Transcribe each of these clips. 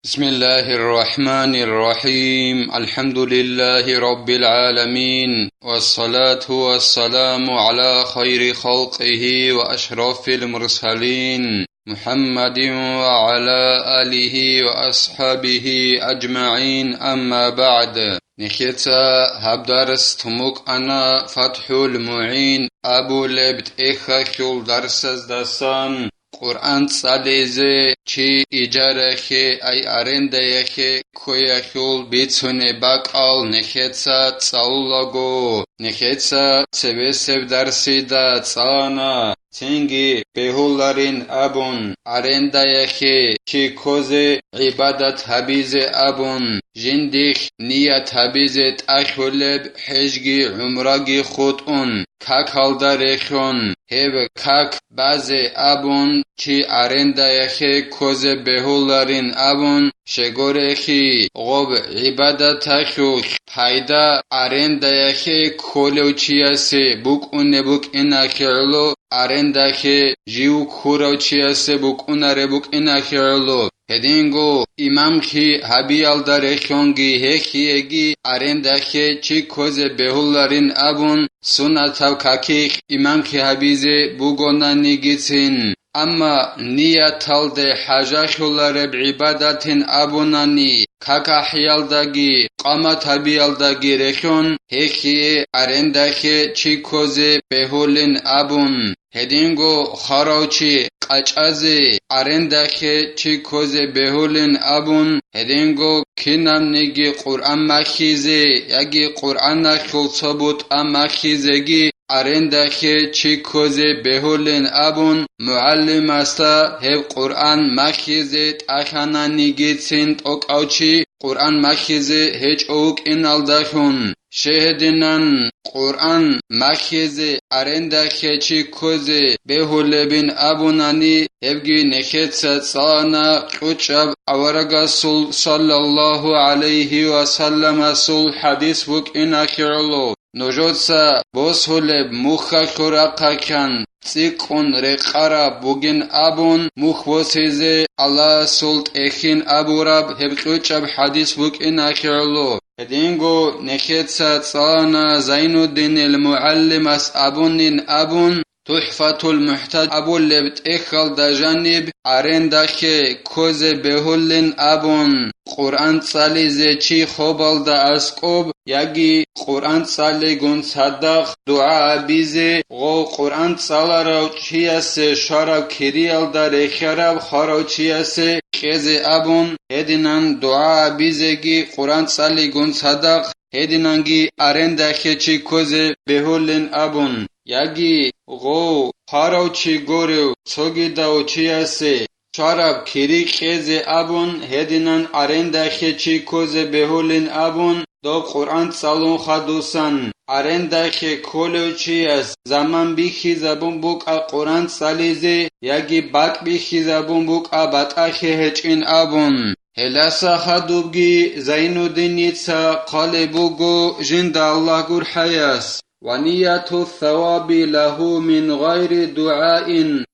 بسم الله الرحمن الرحيم الحمد لله رب العالمين والصلاة والسلام على خير خلقه وأشرف المرسلين محمد وعلى آله وأصحابه أجمعين أما بعد نخيتا هبدرس تموك أنا فتح المعين أبو لبت إخاخيول درسز دسان قرآن صاليزي چي إجارخي أي أرنديخي كويخول بيتسوني باقال نخيتسا تصالوغو نخيتسا تبسب درسي دا تصانا تنگي بهولارين أبون أرنديخي چي كوزي عبادت حبيزي أبون جنديخ نية حبيزي تأخولب حجگي عمرگي خودون كاك هالداريخون هب كاك بعضي أبون چي أرنديخي كوزي بهولارين أبون شگورخي غوب عبادتخوخ پايدا أرنديخي كولوچياسي بوك بوك إناخيعلو أرندخي جيو كوروچياسي بوك بوك إناخيعلو هدينگو إمامخي هبيال دارخونگي هخيگي أرندخي چي كوزي بهولارين أبون سنتاو كاكيخ إمامخي هبيزي بوغونا نيگيتين أما نياتال ده حاجاخولار بعبادتين أبوناني كاكا حيالداگي قامت هبيالداگي رخون هخي أرندخي چي كوزي بهولين أبون هدينگو خاروچي قاچازي أرندخي چي كوزي بهولين أبون هدينگو كينام نيگي قرآن مخيزي يگي قرآن نخول ثبوت مخيزيگي أرندخي چي كوزي بهولين أبون معلم استا هب قرآن مخيزي تأخانا نيگيتسين توقعوچي قرآن مخيزي هج اوك إنالدخون شهدنان قرآن مخيزي أرندخي چي كوزي بهولبين أبوناني هبگي نخيتسا صانا قوچب أورغا صلى الله عليه وسلم سول حديث بوك إناخيرلو نوجوتسا بوسهولب موخا خورقا كان تيقون رقارا بوگين أبون مخوصيزي الله سلط اخين أبو رب هبقوچب حديث بوك إناخيرلو هدينگو نخيتسا صانا زين الدين المعلم اس أبونين أبون تحفة المحتاج أبو لبت إخال دا جانب أرندخي كوزي بهولين أبون قرآن صالي زي چي خوبال دا اسكوب يگي قرآن صالي گون صدق دعا بيزي غو قرآن صالي رو چياسي شارب كريال دا رخيرب خارو چياسي كيزي أبون هدينان دعا بيزيگي قرآن صالي گون صدق هدينانگي أرندخي چي كوزي بهولين أبون يگي غو خاروچي گوريو سوگي داو چياسي شارب كري خيزي أبون هدينان أرندخي چي كوزي بهولين أبون دو قرآن صالون خدوسان أرندخي كولوچياس زمان بيخي زبون بوك قرآن صاليزي يگي باك بيخي زبون بوك باتاخي هچين أبون هلاسا خدوبگي زينو دينيتسا قالبوغو جند الله قر حياس ونية الثواب له من غير دعاء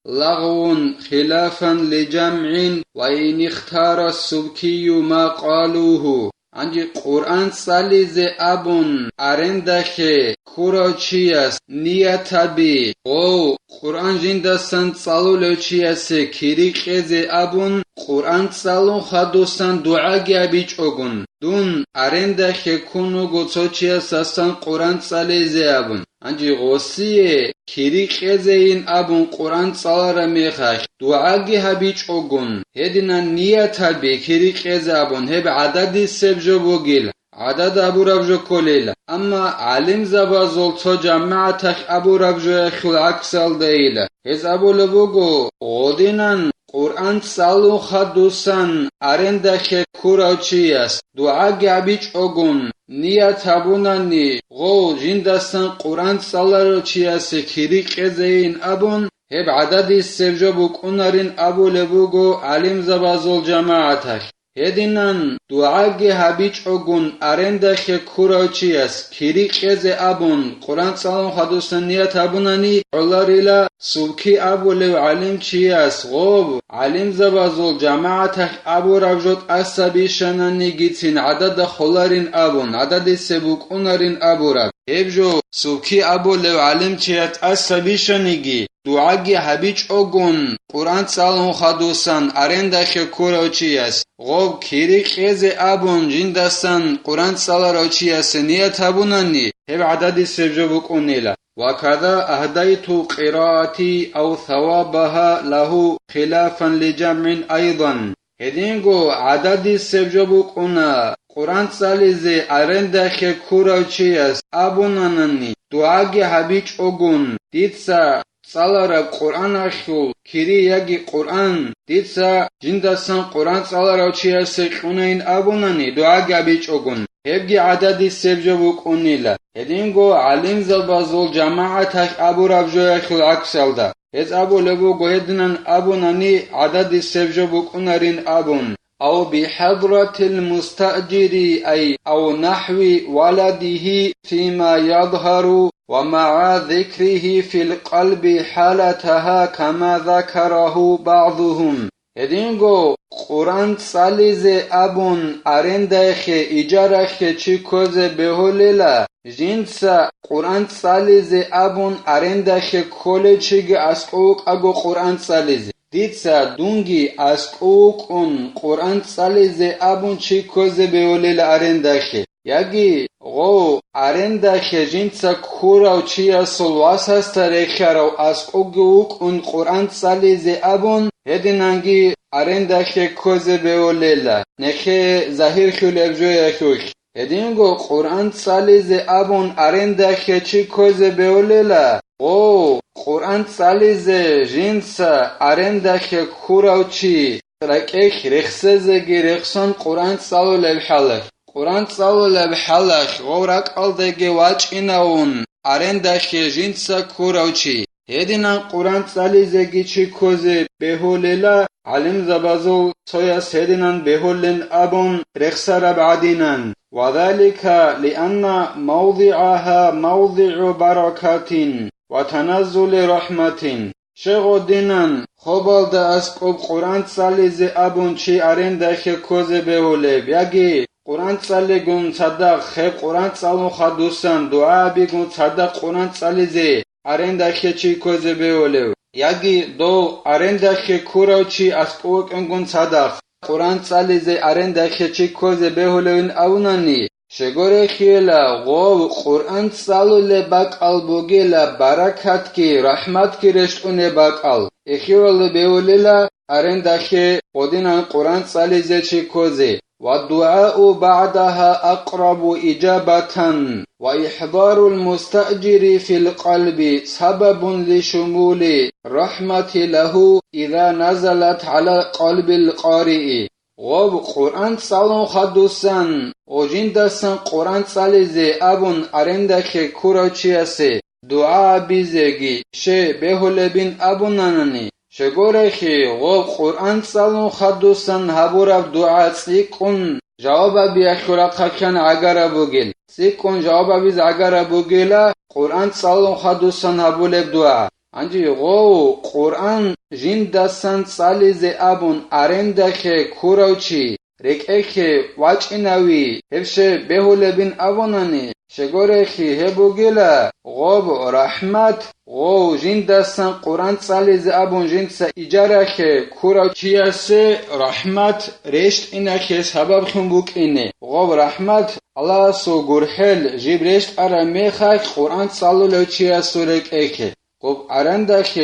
لغو خلافا لجمع وإن اختار السبكي ما قالوه عندي قرآن صاليزي أبون أرندخي كوروچياس نياتبي او قرآن جندسان صالولوچياسي كيريقيزي أبون قرآن صالون خدوسان دعاگي أبيچ اوگون دون أرندخي كونو گوچوچياسان قرآن صاليزي أبون عندي غوصيه كيريقيزين أبون قرآن صالارا ميخاش دعاگي هبيچ اوگون هدنا نياتبي كيريقيزي أبون هب عددي سبجو بوگيل عدد أبو ربجو كوليلا أما علم زبازول تو جماعتك أبو ربجو يخل عكسال دايلا هز أبو لبوغو غودينان قرآن صالو خدوسان أرندخي كوروچياس دعاگي أبيچ اوگون نيات أبوناني غو جندستان قرآن صالروچياسي كيريقيزين أبون هب عدد السبجو بوكونارين أبو لبوغو علم زبازول جماعتك هدینان دعاگه هبیچ اگون ارندخ کوراچیاس کریقزه ابون قرآن سلام خدوستنیت ابونانی علاریلا سوکی ابو لو علم چیاس غوب علم زبازول جماعت ابو رفجوت اسبیشنانی گیتین عدد خلارین ابون عدد سبوکونارین ابو رب ابجو سوکی ابو لو علم چیات اسبیشنیگی دعاگه هبیچ اگون قرآن سلام خدوستن ارندخ کوراچیاس غوب کریقزه ابون جندستان قرآن سلاراچیاس نیت ابونانی هب عدد سبجوکونیلا وكذا أهديت قراءتي أو ثوابها له خلافا لجمع أيضا هدينغو عدد سبجبوكونا قرآن ساليزي أرندخ كوراچياس أبونانني دعاگي هبيچ أغون ديتسا سالارا قرآن أخيول كيري ياگي قرآن ديتسا جندسان قرآن سالاراچياس قونين أبوناني دعاگي هبيچ أغون هبگي عدد سبجبوكونيلا هدينغو علم زلبازول جماعتك أبو ربجويخ العكسالدا هز أبو لبو قهدنان أبو ناني عدد سبجبوك أنارين أبون أو بحضرة المستأجر أي أو نحو ولده فيما يظهر ومع ذكره في القلب حالتها كما ذكره بعضهم هدينغو قرآن ساليزي أبون أرندخ إجارخ چيكوزي بهوليلا جنسا قرآن ساليزي أبون أرندخ كولي چيگي أسقوق أگو قرآن ساليزي ديتسا دونگي أسقوق أن قرآن ساليزي أبون چيكوزي بهوليلا أرندخ ياگي غو أرندخ جنسا كوراو چيا سلواس هستا رخيارو أسقوق أن قرآن ساليزي أبون هدينانگي أرندخ كوزي بهوليلا نخي ظاهر خيول ابجوية خوخ هدينغو قرآن ساليزي أبون أرندخ چي كوزي بهوليلا او قرآن ساليزي جنسا أرندخ كوراو چي ركيخ رخصزگي رخصان قرآن سالو لبحالخ قرآن سالو لبحالخ غورك ألدگي واج إناون أرندخ جنسا كوراو چي هدينان قرآن ساليزگي چي كوزي بهوليلا علم زبازو سوياس هدينان بهولن أبون رخصر بعدينان وذلك لأن موضعها موضع بركات وتنزل رحمة شغو دينان خوبال دا اسقوب قرآن ساليزي أبون چي أرندخ كوزي بهولي بياگي قرآن سالي گون صدق خيب قرآن سالو خدوسان دعا بيگون صدق قرآن ساليزي أرندخ چي كوزي بهولي ياگي دو أرندخ كوراو چي اسقوب انگون صدق قرآن ساليزي أرندخ چي كوزي بهولي أوناني شگوره خیلا غو قرآن سالو لباک البوگیلا برکت کی رحمت کی رشتونه باک ال اخیوال بیولیلا ارندخه خودینان قرآن سالیزه چی کوزه والدعاء بعدها أقرب إجابة وإحضار المستأجر في القلب سبب لشمول رحمة له إذا نزلت على قلب القارئ غوب قرآن سالون خدوسان وجندسان قرآن ساليزي أبون أرندخ كوراچياسي دعا بيزيگي شي بهولبين أبونانني شگورخي غوب قرآن سالون خدوسان هبورب دعا سيكون جواب بيخورا خكان عگره بوگل سيكون جواب بيز عگره بوگلا قرآن سالون خدوسان هبولب دعا انجي غو قرآن جندسان ساليزي أبون أرندخ كوراوچي ركئخ واچيناوي هفشه بهولبين أبوناني شگورخي هبوگلا غوب رحمت غو جندسان قرآن ساليزي أبون جندسا إجارخ كوراوچياسي رحمت رشت إنخ سبب خنبوك إني غوب رحمت الله سو گرحل جيب رشت أرميخك قرآن سالولوچياسو ركئخ قب أرندخ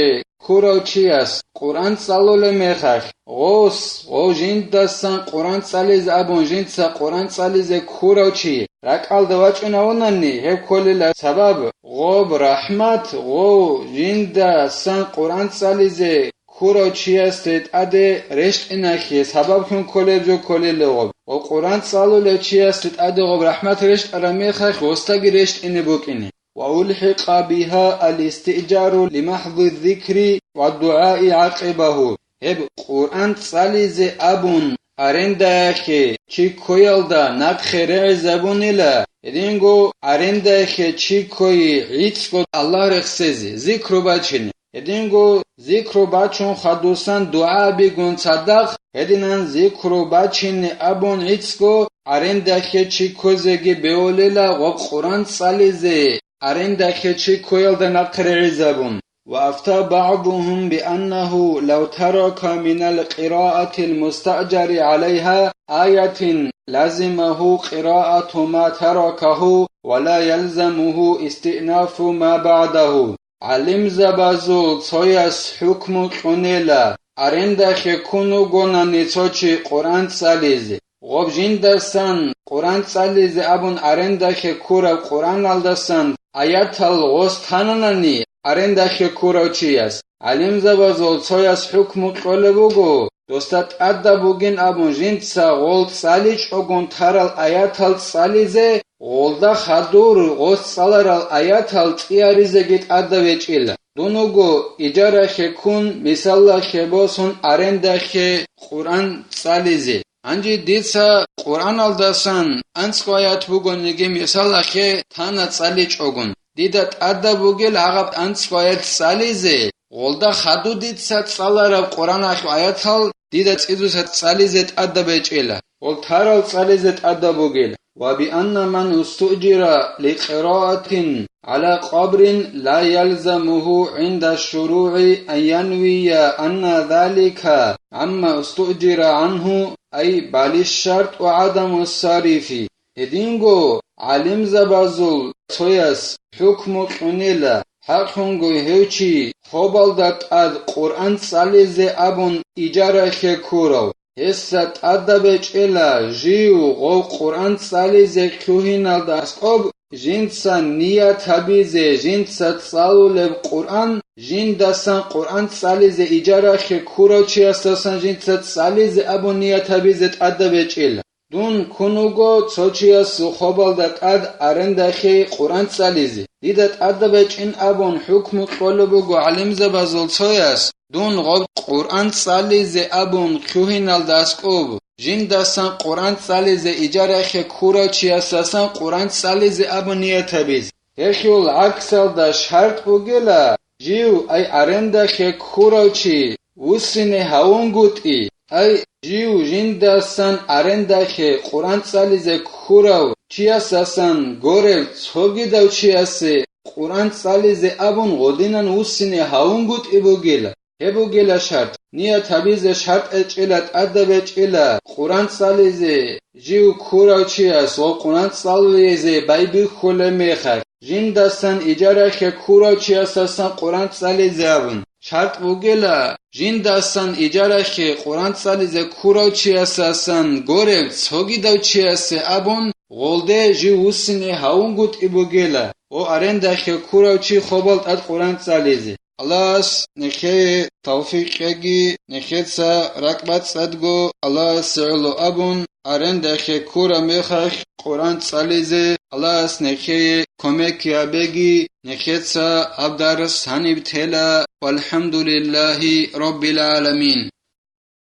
كوراوچياس قرآن سالول ميخخ غو جندسان قرآن ساليز أبون جندسا قرآن ساليز كوراوچي ركال دواچنا ونني هب كل سبب غوب رحمت غو جندسان قرآن ساليز كوراوچياس تت أده رشت إنخي سبب كن كل جو كل لغب وقرآن سالولوچياس تت أده غوب رحمت رشت أرميخخ وستاقي رشت إني بوك إني وألحق بها الاستئجار لمحض الذكر والدعاء عقبه هب قرآن ساليز أبون arendakhe chi koyalda nakhere zabunila edingo arendakhe chi koyi itzko Allah rexsezi zikrobachini edingo zikrobachon khadusan dua bigun sadaq edinan zikrobachini abun itzko arendakhe chi kozegi beolela wa Quran salize arendakhe chi koyalda nakhere zabun وأفتى بعضهم بأنه لو ترك من القراءة المستأجر عليها آية لازمه قراءة ما تركه ولا يلزمه استئناف ما بعده علم زبازو صياس حكم قنيلا أرندخ كونو غناني توچي قرآن ساليز غب جندسان قرآن ساليز أبن أرندخ كورا قرآن الدسان آيات الغستاناني arendakhe kurochiyas alim zabazol soyas hukmu qolebugo dostat adda bugin abun jintsa gol salich ogun taral ayatal salize golda khadur gos salaral ayatal tsiarize git adda vechila dunugo ijarakhe kun misallakhe bosun arendakhe quran salize anji ditsa quran aldasan ansqayat bugon nige misallakhe tana salich ogun Didat adda bugel agab ansqayat salize golda khadudit sat salara Quran ayatal didat idusat salizet adda bechela gol taral salizet adda bugel wa bi anna man ustujira liqira'atin ala qabrin la yalzamuhu inda shuru'i an yanwiya anna dhalika amma ustujira anhu ay balish shart wa adam as-sarifi edingo alim zabazul soyas hukmu qunila haqungu hewchi khobaldat ad Quran salize abun ijara khekuro hessat adabechela jiu go Quran salize khuhinal dasqob jinsa niyat habize jinsa tsalule Quran jindasan Quran salize ijara khekuro chiasasan jinsa salize abun niyat habize adabechela Dun kunugo tsochiyas khobaldat ad arendakhe Quran salize didat adabechin abun hukmu qolubugo alim zabazol soyas dun gob Quran salize abun khuhinal dasqob jindasan Quran salize ijarakhe kurochiyasasan Quran salize abun niyatabiz eshul aksal da shart bugela jiu ay arendakhe kurochi usine haunguti ay jiu jindasan arendakhe Quran salize kurav chiasasan gorel tsogidau chiase Quran salize abun godinan usine haungut ibugela hebugela shart niya tabize shart echelat adabechela Quran salize jiu kurav chias o Quran salize baybi khole mekha jindasan ijarakhe kurav chiasasan Quran salize abun Shart bugela jindasan ijarakhe Quran salize kurochiasasan gorev tsogidavchiase abun golde ji usine haungut ibugela o arendakhe kurochi khobalt ad Quran salize Allahs nekhe tawfiqegi nekhetsa rakbat sadgo Allahs sa'lu abun arendakhe kura mekhakh Quran salize Allahs nekhe komek yabegi nekhetsa abdaras hanib tela والحمد لله رب العالمين